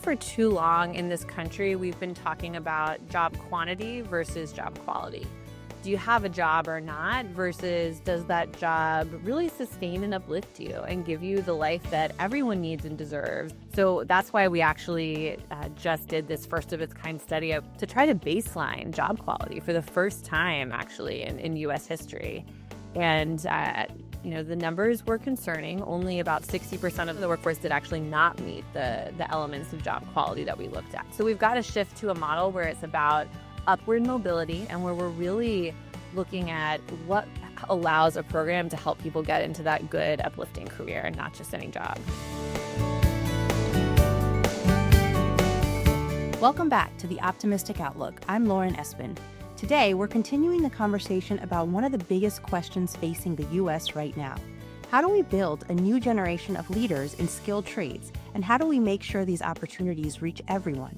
for too long in this country, we've been talking about job quantity versus job quality. Do you have a job or not versus does that job really sustain and uplift you and give you the life that everyone needs and deserves? So that's why we actually just did this first of its kind study to try to baseline job quality for the first time actually in U.S. history. And the numbers were concerning. Only about 60% of the workforce did actually not meet the elements of job quality that we looked at. So we've got to shift to a model where it's about upward mobility and where we're really looking at what allows a program to help people get into that good, uplifting career and not just any job. Welcome back to The Optimistic Outlook. I'm Lauren Espin. Today, we're continuing the conversation about one of the biggest questions facing the U.S. right now. How do we build a new generation of leaders in skilled trades, and how do we make sure these opportunities reach everyone?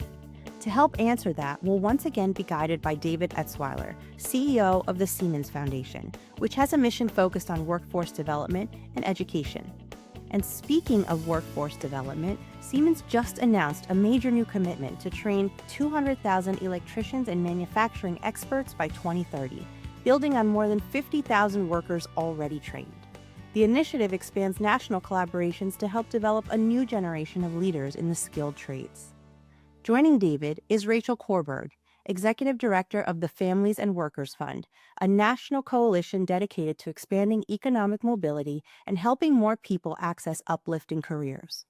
To help answer that, we'll once again be guided by David Etzwiler, CEO of the Siemens Foundation, which has a mission focused on workforce development and education. And speaking of workforce development, Siemens just announced a major new commitment to train 200,000 electricians and manufacturing experts by 2030, building on more than 50,000 workers already trained. The initiative expands national collaborations to help develop a new generation of leaders in the skilled trades. Joining David is Rachel Korberg, Executive Director of the Families and Workers Fund, a national coalition dedicated to expanding economic mobility and helping more people access uplifting careers.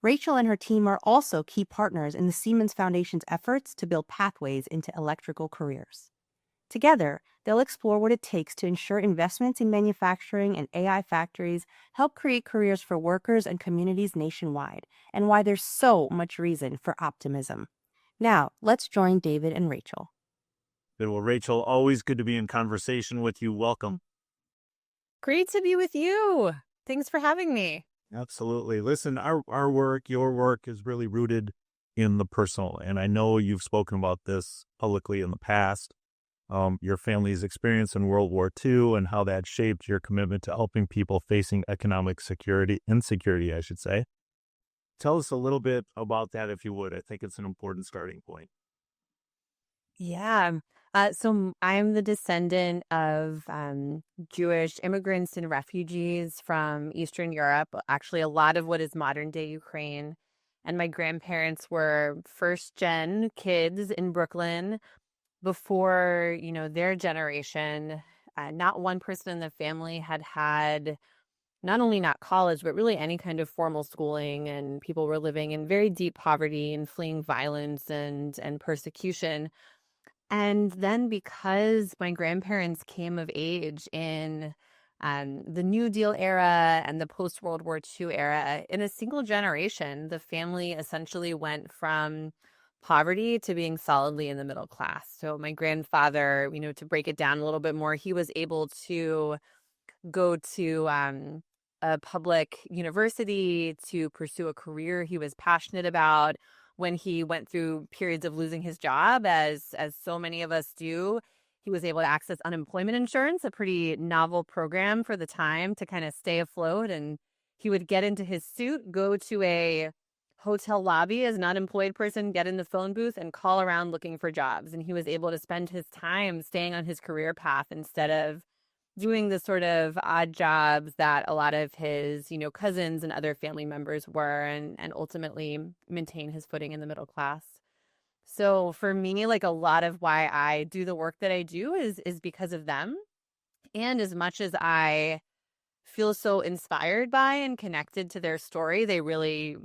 Rachel and her team are also key partners in the Siemens Foundation's efforts to build pathways into electrical careers. Together, they'll explore what it takes to ensure investments in manufacturing and AI factories help create careers for workers and communities nationwide, and why there's so much reason for optimism. Now, let's join David and Rachel. Good. Well, Rachel, always good to be in conversation with you. Welcome. Great to be with you. Thanks for having me. Absolutely. Listen, our work, your work is really rooted in the personal. And I know you've spoken about this publicly in the past. Your family's experience in World War II and how that shaped your commitment to helping people facing economic insecurity, I should say. Tell us a little bit about that, if you would. I think it's an important starting point. Yeah. So I'm the descendant of Jewish immigrants and refugees from Eastern Europe, actually a lot of what is modern day Ukraine. And my grandparents were first gen kids in Brooklyn before, their generation. Not one person in the family had not only not college, but really any kind of formal schooling. And people were living in very deep poverty and fleeing violence and persecution. And then because my grandparents came of age in the New Deal era and the post-World War II era, in a single generation, the family essentially went from poverty to being solidly in the middle class. So my grandfather, to break it down a little bit more, he was able to go to a public university to pursue a career he was passionate about. When he went through periods of losing his job, as so many of us do, he was able to access unemployment insurance, a pretty novel program for the time to kind of stay afloat. And he would get into his suit, go to a hotel lobby as an unemployed person, get in the phone booth and call around looking for jobs. And he was able to spend his time staying on his career path instead of doing the sort of odd jobs that a lot of his, cousins and other family members were, and ultimately maintain his footing in the middle class. So for me, like a lot of why I do the work that I do is because of them. And as much as I feel so inspired by and connected to their story, they really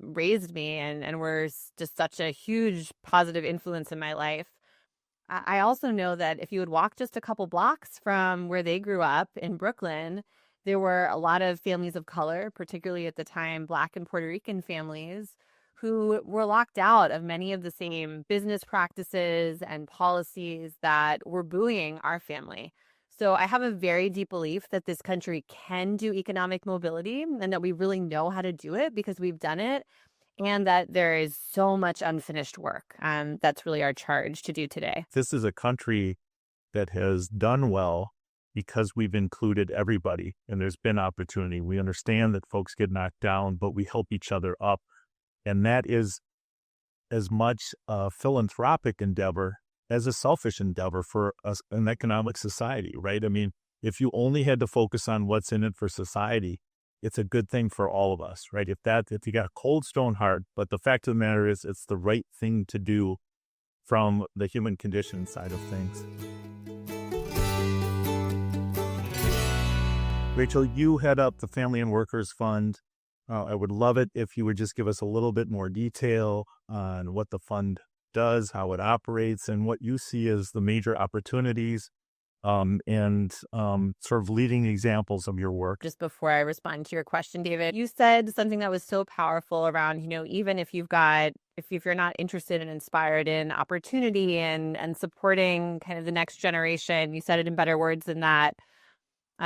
raised me and were just such a huge positive influence in my life. I also know that if you would walk just a couple blocks from where they grew up in Brooklyn, there were a lot of families of color, particularly at the time, Black and Puerto Rican families, who were locked out of many of the same business practices and policies that were buoying our family. So I have a very deep belief that this country can do economic mobility and that we really know how to do it because we've done it. And that there is so much unfinished work. That's really our charge to do today. This is a country that has done well because we've included everybody and there's been opportunity. We understand that folks get knocked down, but we help each other up. And that is as much a philanthropic endeavor as a selfish endeavor for an economic society, right? I mean, if you only had to focus on what's in it for society, it's a good thing for all of us, right? If you got a cold stone heart, but the fact of the matter is, it's the right thing to do from the human condition side of things. Rachel, you head up the Family and Workers Fund. I would love it if you would just give us a little bit more detail on what the fund does, how it operates, and what you see as the major opportunities and sort of leading examples of your work. Just before I respond to your question, David, you said something that was so powerful around, even if if you're not interested and inspired in opportunity and supporting kind of the next generation, you said it in better words than that.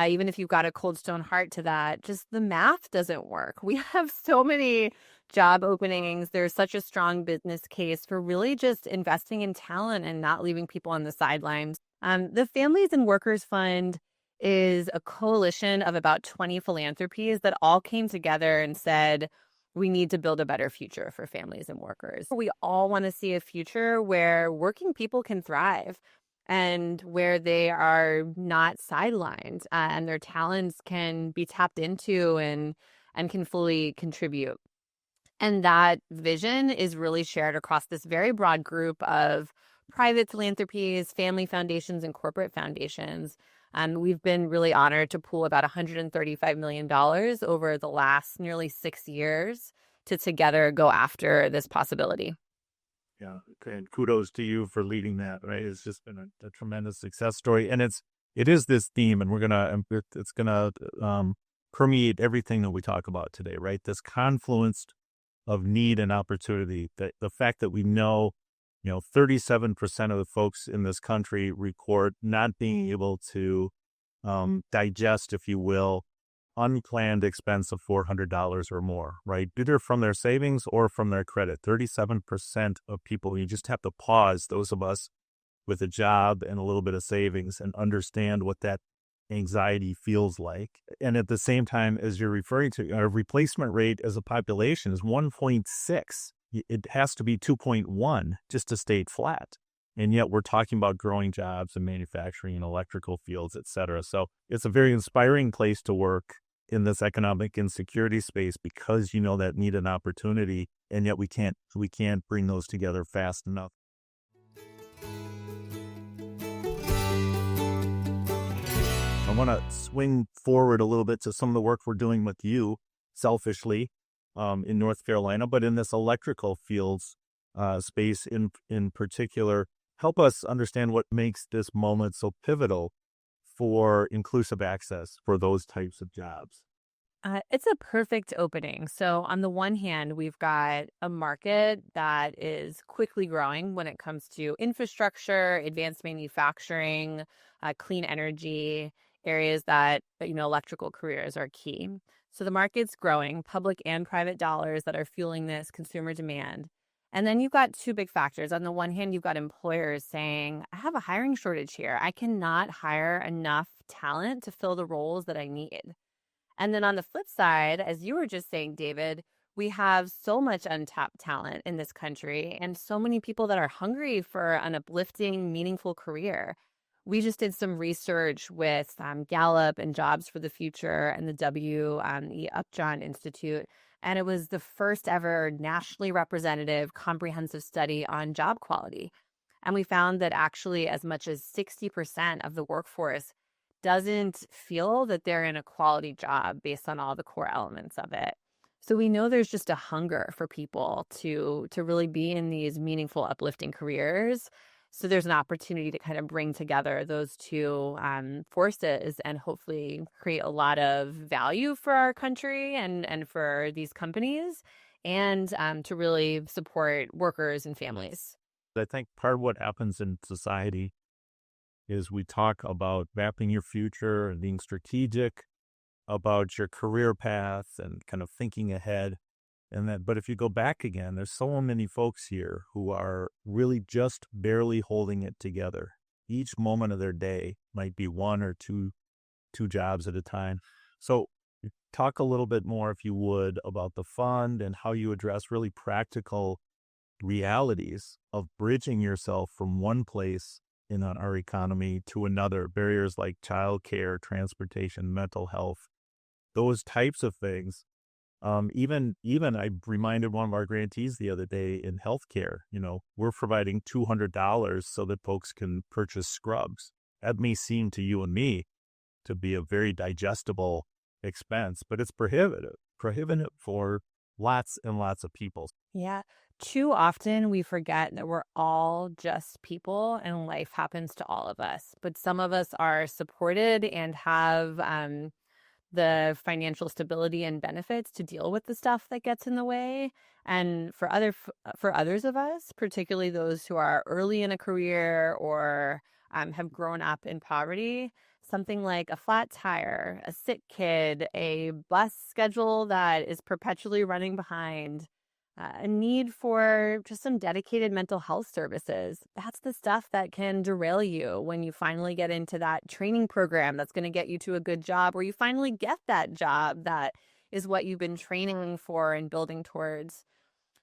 Even if you've got a cold stone heart to that, just the math doesn't work. We have so many job openings. There's such a strong business case for really just investing in talent and not leaving people on the sidelines. The Families and Workers Fund is a coalition of about 20 philanthropies that all came together and said, we need to build a better future for families and workers. We all want to see a future where working people can thrive and where they are not sidelined and their talents can be tapped into and can fully contribute. And that vision is really shared across this very broad group of private philanthropies, family foundations, and corporate foundations. We've been really honored to pool about $135 million over the last nearly 6 years to together go after this possibility. Yeah, and kudos to you for leading that, right? It's just been a tremendous success story. And it is this theme, and it's gonna permeate everything that we talk about today, right? This confluence of need and opportunity. The fact that we know, 37% of the folks in this country report not being able to digest, if you will, unplanned expense of $400 or more, right? Either from their savings or from their credit. 37% of people, you just have to pause, those of us with a job and a little bit of savings, and understand what that anxiety feels like. And at the same time, as you're referring to, our replacement rate as a population is 1.6. It has to be 2.1 just to stay flat. And yet we're talking about growing jobs in manufacturing and electrical fields, et cetera. So it's a very inspiring place to work in this economic insecurity space, because that need and opportunity, and yet we can't bring those together fast enough. I want to swing forward a little bit to some of the work we're doing with you, selfishly, in North Carolina, but in this electrical fields space in particular. Help us understand what makes this moment so pivotal for inclusive access for those types of jobs. It's a perfect opening. So on the one hand, we've got a market that is quickly growing when it comes to infrastructure, advanced manufacturing, clean energy, areas that, electrical careers are key. So the market's growing, public and private dollars that are fueling this consumer demand. And then you've got two big factors. On the one hand, you've got employers saying, I have a hiring shortage here. I cannot hire enough talent to fill the roles that I need. And then on the flip side, as you were just saying, David, we have so much untapped talent in this country and so many people that are hungry for an uplifting, meaningful career. We just did some research with Gallup and Jobs for the Future and the W.E. Upjohn Institute. And it was the first ever nationally representative comprehensive study on job quality. And we found that actually as much as 60% of the workforce doesn't feel that they're in a quality job based on all the core elements of it. So we know there's just a hunger for people to really be in these meaningful, uplifting careers. So there's an opportunity to kind of bring together those two forces and hopefully create a lot of value for our country and for these companies, and to really support workers and families. I think part of what happens in society is we talk about mapping your future and being strategic about your career path and kind of thinking ahead. But if you go back again, there's so many folks here who are really just barely holding it together. Each moment of their day might be one or two jobs at a time. So talk a little bit more, if you would, about the fund and how you address really practical realities of bridging yourself from one place in our economy to another, barriers like childcare, transportation, mental health, those types of things. Even I reminded one of our grantees the other day in healthcare, we're providing $200 so that folks can purchase scrubs. That may seem to you and me to be a very digestible expense, but it's prohibitive for lots and lots of people. Yeah. Too often we forget that we're all just people and life happens to all of us. But some of us are supported and have the financial stability and benefits to deal with the stuff that gets in the way. And for others of us, particularly those who are early in a career or have grown up in poverty, something like a flat tire, a sick kid, a bus schedule that is perpetually running behind, a need for just some dedicated mental health services. That's the stuff that can derail you when you finally get into that training program that's going to get you to a good job, or you finally get that job that is what you've been training for and building towards.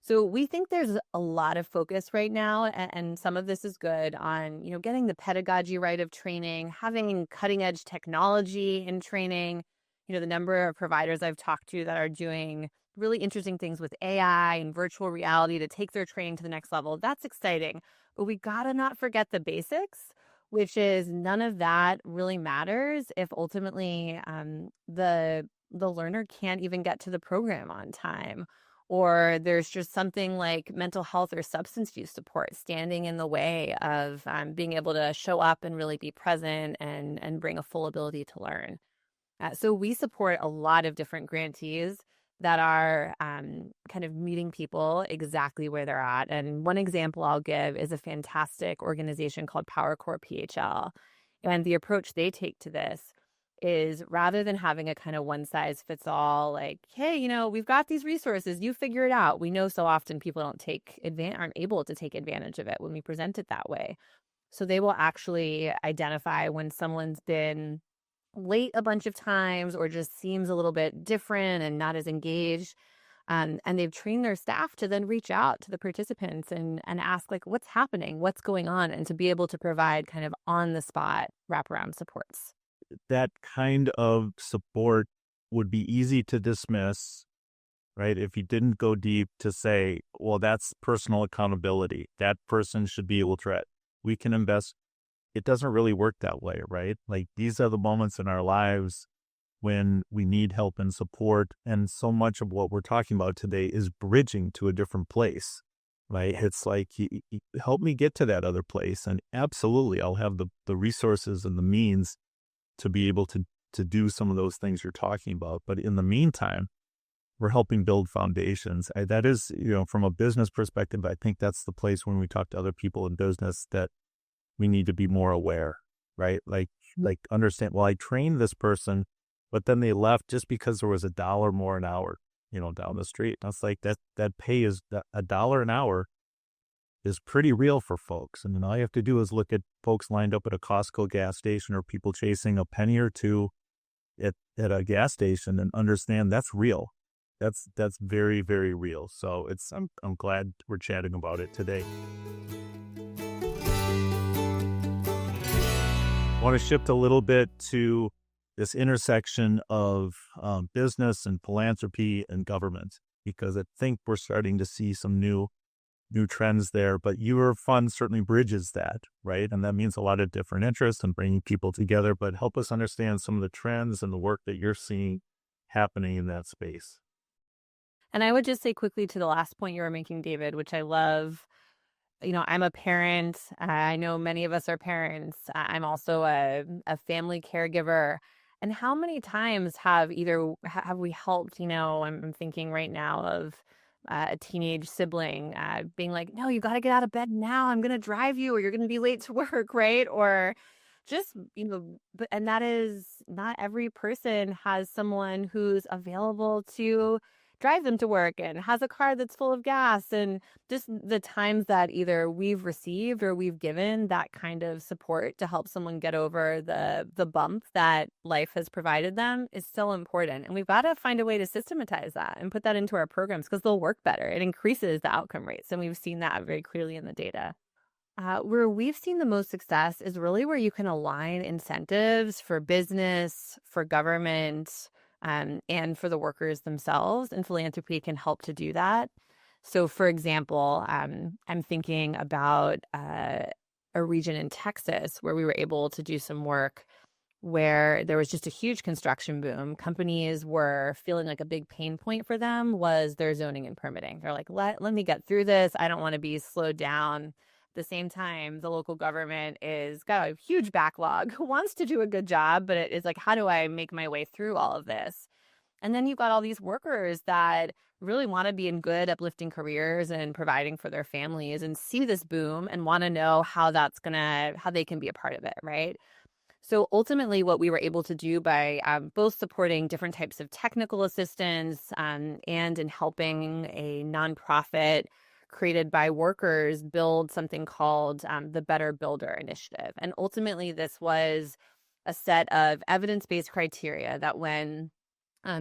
So we think there's a lot of focus right now, and some of this is good on, getting the pedagogy right of training, having cutting edge technology in training. The number of providers I've talked to that are doing really interesting things with AI and virtual reality to take their training to the next level. That's exciting. But we gotta not forget the basics, which is none of that really matters if ultimately the learner can't even get to the program on time, or there's just something like mental health or substance use support standing in the way of being able to show up and really be present and bring a full ability to learn. So we support a lot of different grantees that are kind of meeting people exactly where they're at. And one example I'll give is a fantastic organization called PowerCore PHL. And the approach they take to this is, rather than having a kind of one size fits all, like, hey, we've got these resources, you figure it out. We know so often people aren't able to take advantage of it when we present it that way. So they will actually identify when someone's been late a bunch of times or just seems a little bit different and not as engaged. And they've trained their staff to then reach out to the participants and ask, like, what's happening, what's going on, and to be able to provide kind of on the spot wraparound supports. That kind of support would be easy to dismiss, right? If you didn't go deep to say, well, that's personal accountability. That person should be able to, we can invest. It doesn't really work that way, right? Like, these are the moments in our lives when we need help and support. And so much of what we're talking about today is bridging to a different place, right? It's like, help me get to that other place. And absolutely, I'll have the resources and the means to be able to do some of those things you're talking about. But in the meantime, we're helping build foundations. That is, from a business perspective, I think that's the place when we talk to other people in business that we need to be more aware, right? Like understand, well, I trained this person, but then they left just because there was $1 more an hour, down the street. That's like that pay is $1 an hour is pretty real for folks. And then all you have to do is look at folks lined up at a Costco gas station or people chasing a penny or two at a gas station and understand that's real. That's very, very real. So I'm glad we're chatting about it today. I want to shift a little bit to this intersection of business and philanthropy and government, because I think we're starting to see some new trends there. But your fund certainly bridges that, right? And that means a lot of different interests and bringing people together. But help us understand some of the trends and the work that you're seeing happening in that space. And I would just say quickly to the last point you were making, David, which I love. I'm a parent. I know many of us are parents. I'm also a family caregiver. And how many times have we helped, I'm thinking right now of a teenage sibling being like, no, you got to get out of bed now. I'm going to drive you or you're going to be late to work, right? Or just, and that is not every person has someone who's available to drive them to work and has a car that's full of gas, and just the times that either we've received or we've given that kind of support to help someone get over the bump that life has provided them is so important. And we've got to find a way to systematize that and put that into our programs because they'll work better. It increases the outcome rates, and we've seen that very clearly in the data. Where we've seen the most success is really where you can align incentives for business, for government, and for the workers themselves, and philanthropy can help to do that. So, for example, I'm thinking about a region in Texas where we were able to do some work where there was just a huge construction boom. Companies were feeling like a big pain point for them was their zoning and permitting. They're like, let me get through this. I don't want to be slowed down. At the same time, the local government is got a huge backlog, who wants to do a good job, but it is like, how do I make my way through all of this? And then you've got all these workers that really want to be in good, uplifting careers and providing for their families and see this boom and want to know how how they can be a part of it, right? So ultimately, what we were able to do by both supporting different types of technical assistance and in helping a nonprofit created by workers build something called the Better Builder Initiative. And ultimately, this was a set of evidence-based criteria that when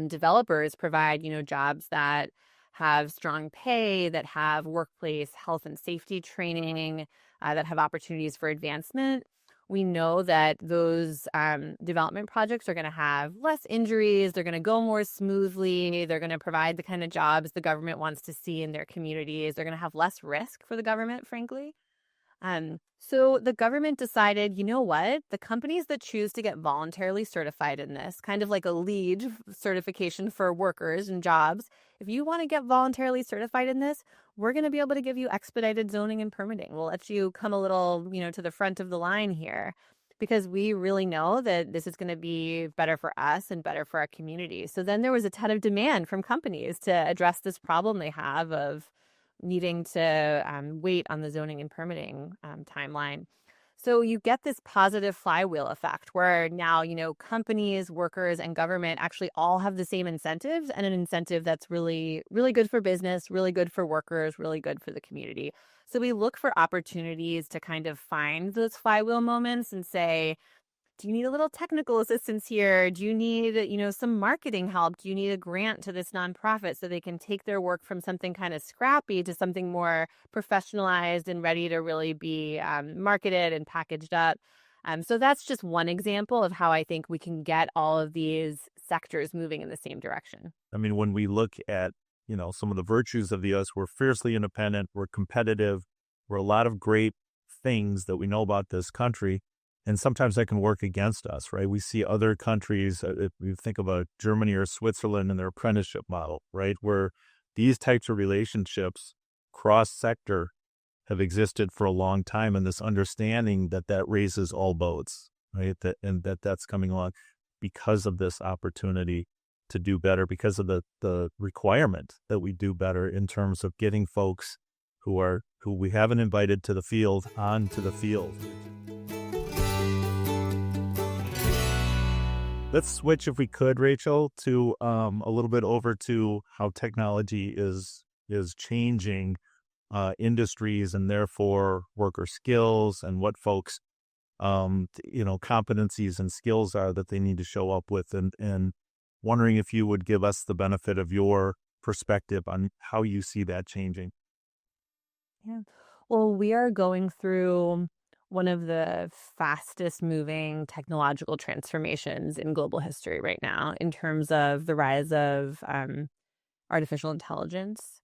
developers provide, jobs that have strong pay, that have workplace health and safety training, that have opportunities for advancement, we know that those development projects are going to have less injuries. They're going to go more smoothly. They're going to provide the kind of jobs the government wants to see in their communities. They're going to have less risk for the government, frankly. So the government decided, you know what? The companies that choose to get voluntarily certified in this, kind of like a LEED certification for workers and jobs, if you want to get voluntarily certified in this, we're going to be able to give you expedited zoning and permitting. We'll let you come a little, to the front of the line here because we really know that this is going to be better for us and better for our community. So then there was a ton of demand from companies to address this problem they have of needing to wait on the zoning and permitting timeline. So you get this positive flywheel effect where now, companies, workers, and government actually all have the same incentives, and an incentive that's really, really good for business, really good for workers, really good for the community. So we look for opportunities to kind of find those flywheel moments and say, do you need a little technical assistance here? Do you need, some marketing help? Do you need a grant to this nonprofit so they can take their work from something kind of scrappy to something more professionalized and ready to really be marketed and packaged up? So that's just one example of how I think we can get all of these sectors moving in the same direction. I mean, when we look at, some of the virtues of the US, we're fiercely independent, we're competitive, we're a lot of great things that we know about this country. And sometimes that can work against us, right? We see other countries, if we think about Germany or Switzerland and their apprenticeship model, right? Where these types of relationships cross-sector have existed for a long time, and this understanding that raises all boats, right? That's coming along because of this opportunity to do better, because of the requirement that we do better in terms of getting folks who we haven't invited to the field onto the field. Let's switch, if we could, Rachel, to a little bit over to how technology is changing industries and therefore worker skills and what folks, competencies and skills are that they need to show up with, and wondering if you would give us the benefit of your perspective on how you see that changing. Yeah. Well, we are going through one of the fastest moving technological transformations in global history right now in terms of the rise of artificial intelligence.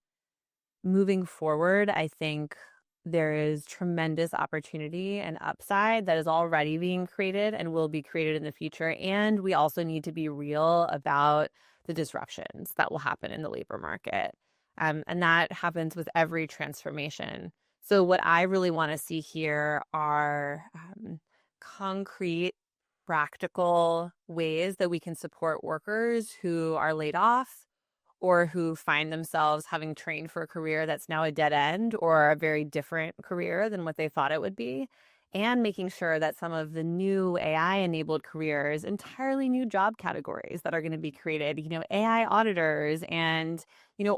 Moving forward, I think there is tremendous opportunity and upside that is already being created and will be created in the future. And we also need to be real about the disruptions that will happen in the labor market. And that happens with every transformation. So what I really want to see here are concrete, practical ways that we can support workers who are laid off or who find themselves having trained for a career that's now a dead end or a very different career than what they thought it would be. and making sure that some of the new AI-enabled careers, entirely new job categories that are going to be created, AI auditors and,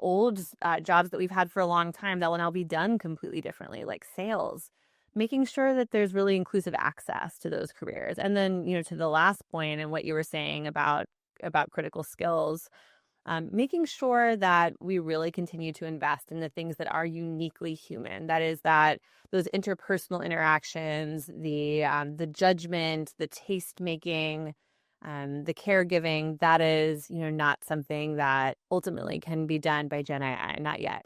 old jobs that we've had for a long time that will now be done completely differently, like sales. Making sure that there's really inclusive access to those careers. And then, to the last point and what you were saying about critical skills, making sure that we really continue to invest in the things that are uniquely human. That is that those interpersonal interactions, the judgment, the taste making, the caregiving. That is, not something that ultimately can be done by Gen AI. Not yet.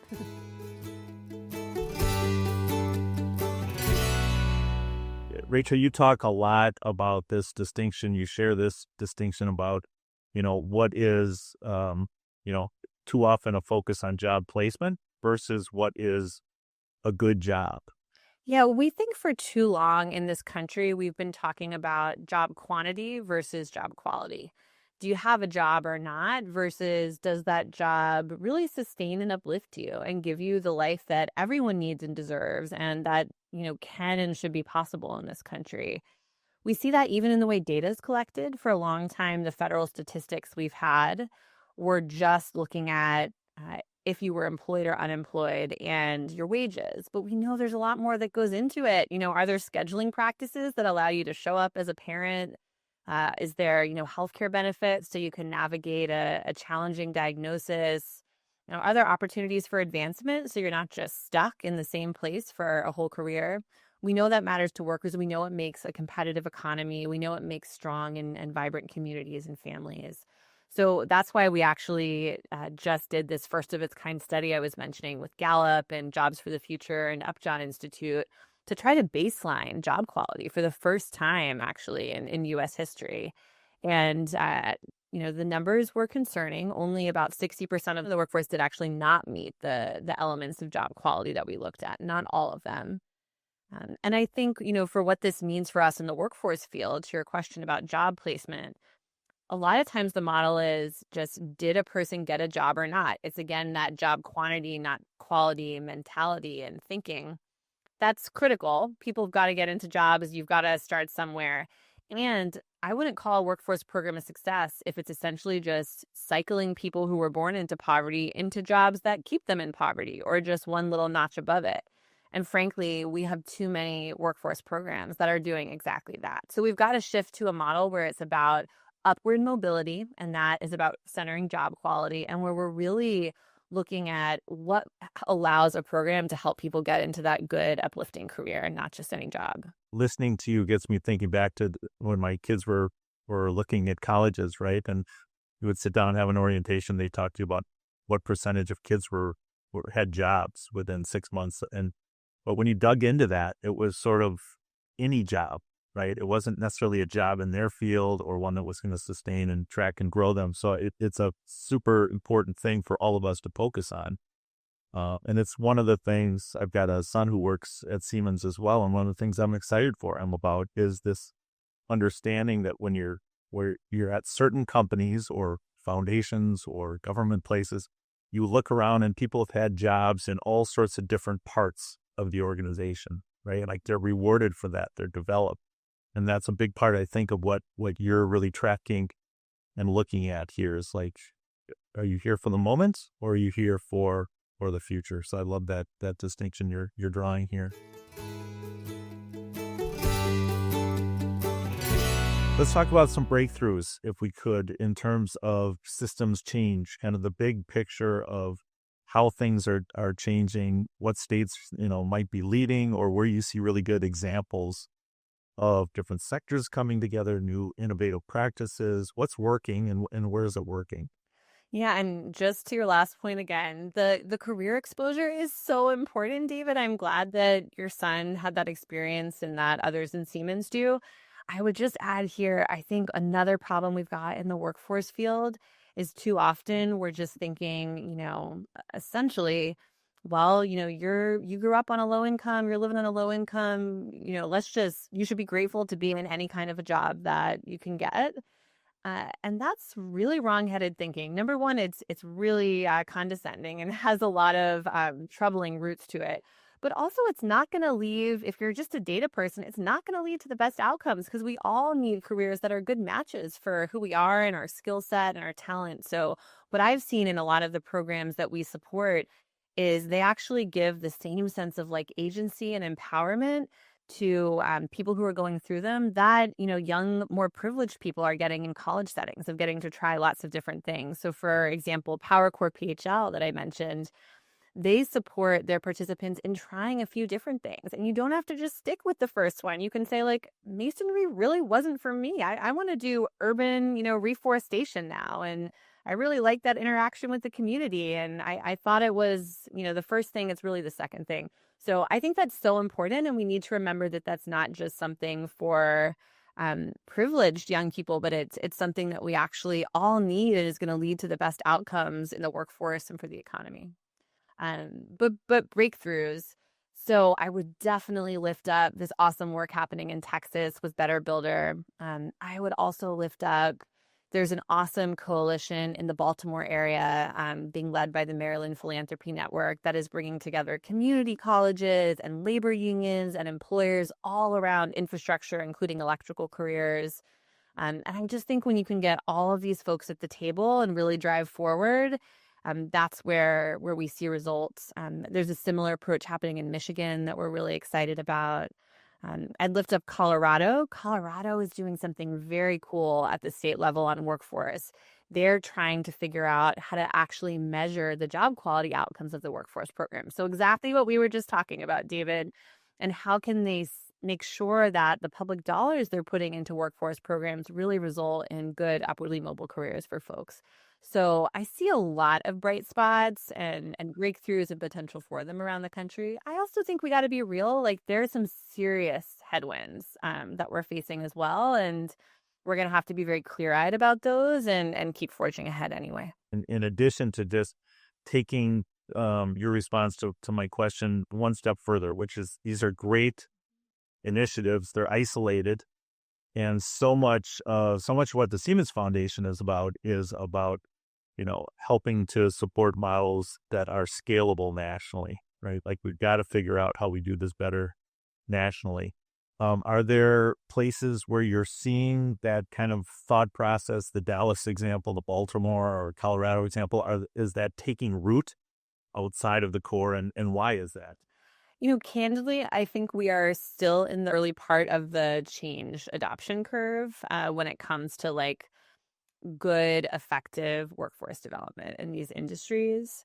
Rachel, you talk a lot about this distinction. You share this distinction about, what is, too often a focus on job placement versus what is a good job. Yeah, we think for too long in this country, we've been talking about job quantity versus job quality. Do you have a job or not? Versus does that job really sustain and uplift you and give you the life that everyone needs and deserves and that, can and should be possible in this country? We see that even in the way data is collected. For a long time, the federal statistics we've had were just looking at if you were employed or unemployed and your wages. But we know there's a lot more that goes into it. Are there scheduling practices that allow you to show up as a parent? Is there, healthcare benefits so you can navigate a challenging diagnosis? Are there opportunities for advancement so you're not just stuck in the same place for a whole career? We know that matters to workers. We know it makes a competitive economy. We know it makes strong and vibrant communities and families. So that's why we actually just did this first of its kind study I was mentioning with Gallup and Jobs for the Future and Upjohn Institute to try to baseline job quality for the first time actually in U.S. history. And, the numbers were concerning. Only about 60% of the workforce did actually not meet the elements of job quality that we looked at, not all of them. And I think, for what this means for us in the workforce field, to your question about job placement, a lot of times the model is just, did a person get a job or not? It's again that job quantity, not quality mentality and thinking. That's critical. People have got to get into jobs. You've got to start somewhere. And I wouldn't call a workforce program a success if it's essentially just cycling people who were born into poverty into jobs that keep them in poverty or just one little notch above it. And frankly, we have too many workforce programs that are doing exactly that. So we've got to shift to a model where it's about upward mobility, and that is about centering job quality, and where we're really looking at what allows a program to help people get into that good, uplifting career and not just any job. Listening to you gets me thinking back to when my kids were looking at colleges, right? And you would sit down and have an orientation. They talked to you about what percentage of kids had jobs within 6 months. But when you dug into that, it was sort of any job, right? It wasn't necessarily a job in their field or one that was going to sustain and track and grow them. So it's a super important thing for all of us to focus on. And it's one of the things, I've got a son who works at Siemens as well. And one of the things I'm excited for him about is this understanding that where you're at certain companies or foundations or government places, you look around and people have had jobs in all sorts of different parts of the organization, right? Like they're rewarded for that. They're developed. And that's a big part, I think, of what you're really tracking and looking at here is like, are you here for the moment or are you here for the future? So I love that distinction you're drawing here. Let's talk about some breakthroughs, if we could, in terms of systems change, kind of the big picture of how things are changing, what states, might be leading, or where you see really good examples of different sectors coming together, new innovative practices, what's working and where is it working? Yeah, and just to your last point again, the career exposure is so important, David. I'm glad that your son had that experience and that others in Siemens do. I would just add here, I think another problem we've got in the workforce field is too often we're just thinking, essentially, well, you grew up on a low income, you're living on a low income, you should be grateful to be in any kind of a job that you can get. And that's really wrong-headed thinking. Number one, it's really condescending and has a lot of troubling roots to it. But also, it's not going to leave, if you're just a data person, it's not going to lead to the best outcomes because we all need careers that are good matches for who we are and our skill set and our talent. So, what I've seen in a lot of the programs that we support is they actually give the same sense of like agency and empowerment to people who are going through them that young, more privileged people are getting in college settings, of getting to try lots of different things. So for example, PowerCore PHL that I mentioned, they support their participants in trying a few different things. And you don't have to just stick with the first one. You can say, like, masonry really wasn't for me. I want to do urban, reforestation now. And I really like that interaction with the community. And I thought it was, the first thing, it's really the second thing. So I think that's so important. And we need to remember that that's not just something for privileged young people, but it's something that we actually all need and is going to lead to the best outcomes in the workforce and for the economy. But breakthroughs. So I would definitely lift up this awesome work happening in Texas with Better Builder. I would also lift up, there's an awesome coalition in the Baltimore area being led by the Maryland Philanthropy Network that is bringing together community colleges and labor unions and employers all around infrastructure, including electrical careers. And I just think when you can get all of these folks at the table and really drive forward, that's where we see results. There's a similar approach happening in Michigan that we're really excited about. I'd lift up Colorado. Colorado is doing something very cool at the state level on workforce. They're trying to figure out how to actually measure the job quality outcomes of the workforce program. So exactly what we were just talking about, David, and how can they make sure that the public dollars they're putting into workforce programs really result in good, upwardly mobile careers for folks. So I see a lot of bright spots and breakthroughs and potential for them around the country. I also think we got to be real. Like, there's some serious headwinds that we're facing as well. And we're going to have to be very clear-eyed about those and keep forging ahead anyway. In addition to just taking your response to my question one step further, which is these are great initiatives. They're isolated. And so much what the Siemens Foundation is about, helping to support models that are scalable nationally, right? Like, we've got to figure out how we do this better nationally. Are there places where you're seeing that kind of thought process, the Dallas example, the Baltimore or Colorado example, is that taking root outside of the core, and why is that? Candidly, I think we are still in the early part of the change adoption curve when it comes to like good, effective workforce development in these industries.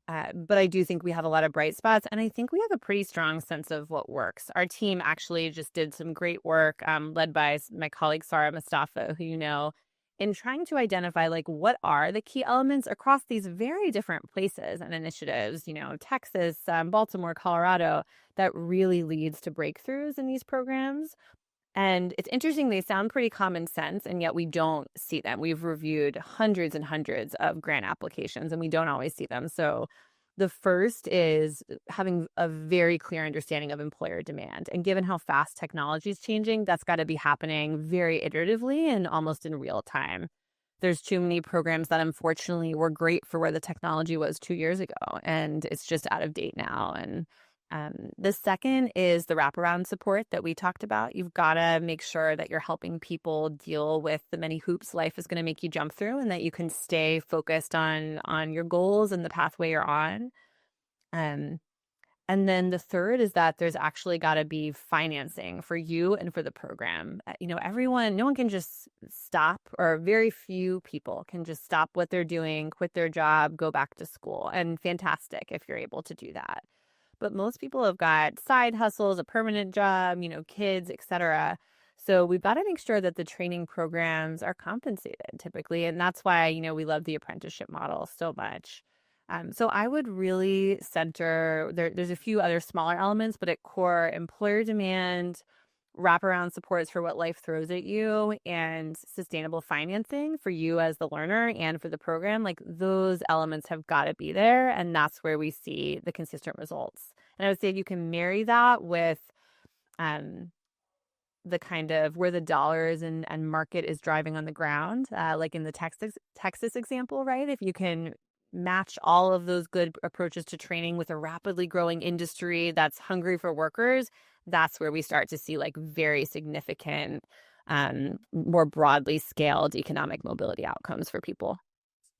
But I do think we have a lot of bright spots, and I think we have a pretty strong sense of what works. Our team actually just did some great work, led by my colleague Sarah Mustafa, who in trying to identify like what are the key elements across these very different places and initiatives, Texas, Baltimore, Colorado, that really leads to breakthroughs in these programs. And it's interesting, they sound pretty common sense, and yet we don't see them. We've reviewed hundreds and hundreds of grant applications, and we don't always see them. So the first is having a very clear understanding of employer demand. And given how fast technology is changing, that's got to be happening very iteratively and almost in real time. There's too many programs that unfortunately were great for where the technology was 2 years ago, and it's just out of date now. And the second is the wraparound support that we talked about. You've got to make sure that you're helping people deal with the many hoops life is going to make you jump through, and that you can stay focused on your goals and the pathway you're on. And then the third is that there's actually got to be financing for you and for the program. No one can just stop, or very few people can just stop what they're doing, quit their job, go back to school. And fantastic if you're able to do that. But most people have got side hustles, a permanent job, kids, etc. So we've got to make sure that the training programs are compensated typically. And that's why, we love the apprenticeship model so much. So I would really center, there's a few other smaller elements, but at core, employer demand, wraparound supports for what life throws at you, and sustainable financing for you as the learner and for the program. Like, those elements have got to be there, and that's where we see the consistent results. And I would say if you can marry that with the kind of where the dollars and market is driving on the ground, like in the Texas example, right? If you can match all of those good approaches to training with a rapidly growing industry that's hungry for workers, that's where we start to see like very significant, more broadly scaled economic mobility outcomes for people.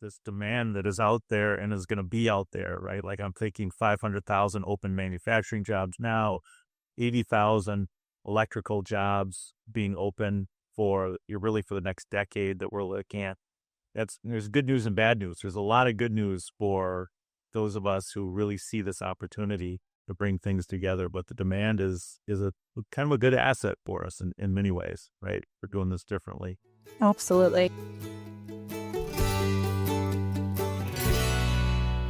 This demand that is out there and is going to be out there, right? Like I'm thinking 500,000 open manufacturing jobs now, 80,000 electrical jobs being open for the next decade that we're looking at. There's good news and bad news. There's a lot of good news for those of us who really see this opportunity to bring things together, but the demand is a kind of a good asset for us in many ways, right? We're doing this differently. Absolutely.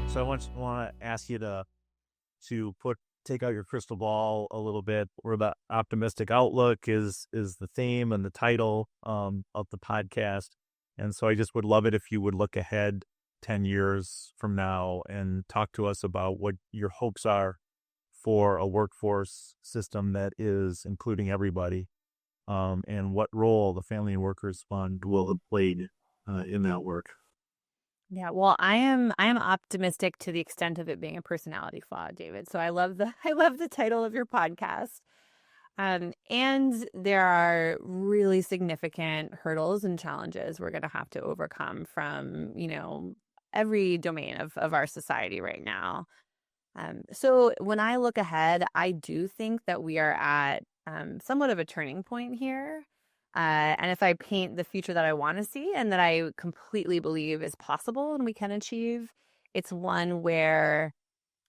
So I want to ask you to take out your crystal ball a little bit. Where the optimistic outlook is the theme and the title of the podcast. And so I just would love it if you would look ahead 10 years from now and talk to us about what your hopes are for a workforce system that is including everybody, and what role the Family and Workers Fund will have played in that work. Yeah, well, I am optimistic to the extent of it being a personality flaw, David. So I love the title of your podcast. And there are really significant hurdles and challenges we're going to have to overcome from, every domain of our society right now. So when I look ahead, I do think that we are at somewhat of a turning point here. And if I paint the future that I want to see and that I completely believe is possible and we can achieve, it's one where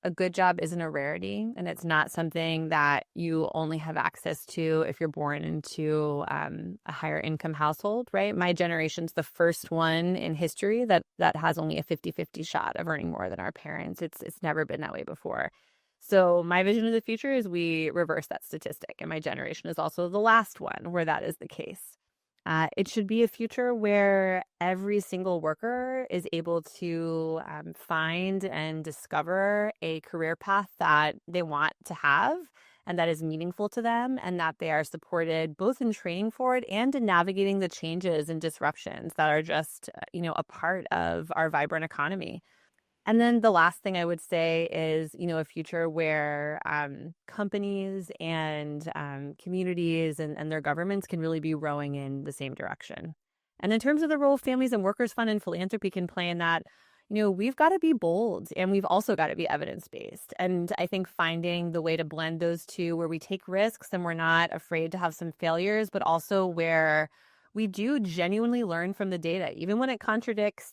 a good job isn't a rarity, and it's not something that you only have access to if you're born into a higher income household, right? My generation's the first one in history that has only a 50-50 shot of earning more than our parents. It's never been that way before. So my vision of the future is we reverse that statistic, and my generation is also the last one where that is the case. It should be a future where every single worker is able to find and discover a career path that they want to have and that is meaningful to them, and that they are supported both in training for it and in navigating the changes and disruptions that are just, a part of our vibrant economy. And then the last thing I would say is, a future where companies and communities and their governments can really be rowing in the same direction. And in terms of the role Families and Workers Fund and philanthropy can play in that, we've got to be bold, and we've also got to be evidence-based. And I think finding the way to blend those two, where we take risks and we're not afraid to have some failures, but also where we do genuinely learn from the data, even when it contradicts,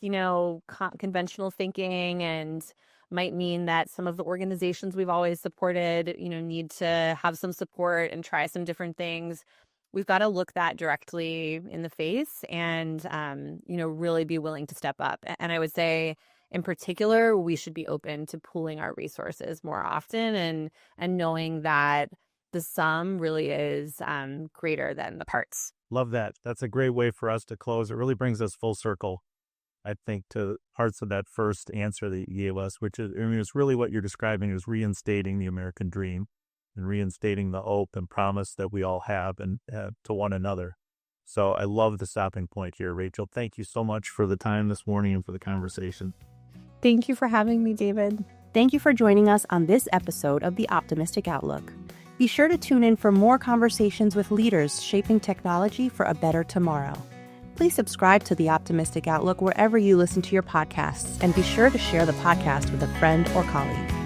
conventional thinking and might mean that some of the organizations we've always supported, need to have some support and try some different things. We've got to look that directly in the face and, really be willing to step up. And I would say, in particular, we should be open to pooling our resources more often and knowing that the sum really is greater than the parts. Love that. That's a great way for us to close. It really brings us full circle, I think, to parts of that first answer that you gave us, which is, it's really what you're describing is reinstating the American dream and reinstating the hope and promise that we all have and to one another. So I love the stopping point here, Rachel. Thank you so much for the time this morning and for the conversation. Thank you for having me, David. Thank you for joining us on this episode of The Optimistic Outlook. Be sure to tune in for more conversations with leaders shaping technology for a better tomorrow. Please subscribe to The Optimistic Outlook wherever you listen to your podcasts, and be sure to share the podcast with a friend or colleague.